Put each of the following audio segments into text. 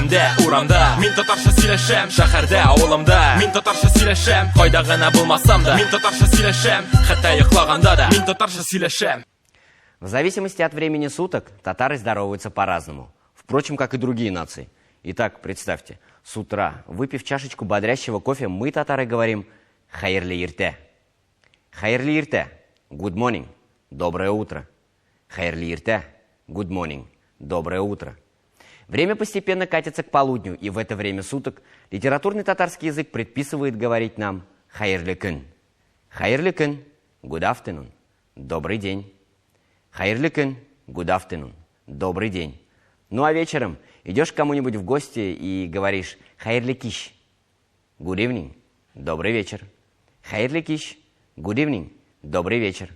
Үйімде, урамда, мен татарша сөйлешем. Шәһәрдә, авылымда, мен татарша сөйлешем. Кайда гына булмасам да, мен татарша сөйлешем. Хәтта йоклаганда да, мен татарша сөйлешем. В зависимости от времени суток татары здороваются по-разному. Впрочем, как и другие нации. Итак, представьте, с утра, выпив чашечку бодрящего кофе, мы, татары, говорим «Хайырлы ирте». «Хайырлы ирте» – «Good morning» – «Доброе утро». «Хайырлы ирте» – «Good morning» – «Доброе утро». Время постепенно катится к полудню, и в это время суток литературный татарский язык предписывает говорить нам «Хайырлы күн». «Хайырлы күн» – «Good afternoon» – «Добрый день». «Хайырлы күн» – «Good afternoon» – «Добрый день». Ну а вечером идешь к кому-нибудь в гости и говоришь «Хайырлы киш» – «Good evening» – «Добрый вечер». «Хайырлы киш» – «Good evening» – «Добрый вечер».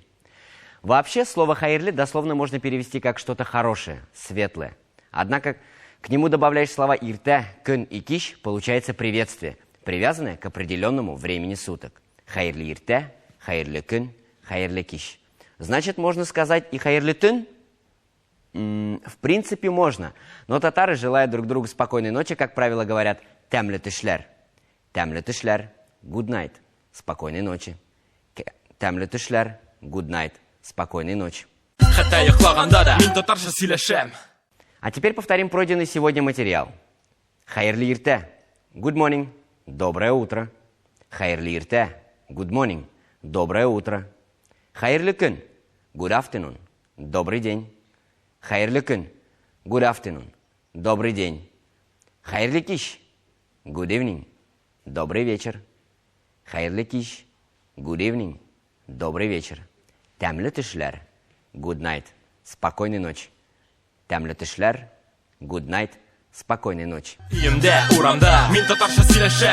Вообще, слово «хайырлы» дословно можно перевести как что-то хорошее, светлое. Однако к нему добавляешь слова «ирте», «күн» и «киш» – получается приветствие, привязанное к определенному времени суток. «Хайырлы ирте», «Хайырлы күн», «Хайырлы киш». Значит, можно сказать и «Хайырлы түн»? В принципе, можно. Но татары, желая друг другу спокойной ночи, как правило, говорят «тәмле түшләр». «Тәмле түшләр» – «good night» – «спокойной ночи». «Тәмле түшләр» – «good night» – «спокойной ночи». Хәтта йоклаганда да, мен татарша сөйлешем. А теперь повторим пройденный сегодня материал. «Хайырлы ирте» – «good morning» – «доброе утро». «Хайырлы ирте» – «good morning» – «доброе утро». «Хайырлы күн» – «good afternoon» – «добрый день». «Хайырлы күн» – «good afternoon» – «добрый день». «Хайырлы киш» – «good evening» – «добрый вечер». «Хайырлы киш» – «good evening» – «добрый вечер». «Тәмле түшләр» – «good night» – «спокойной ночи». «Тәмле түшләр» – «good night» – «спокойной ночи». Үйімде, урамда, мен татарша сөйлешем.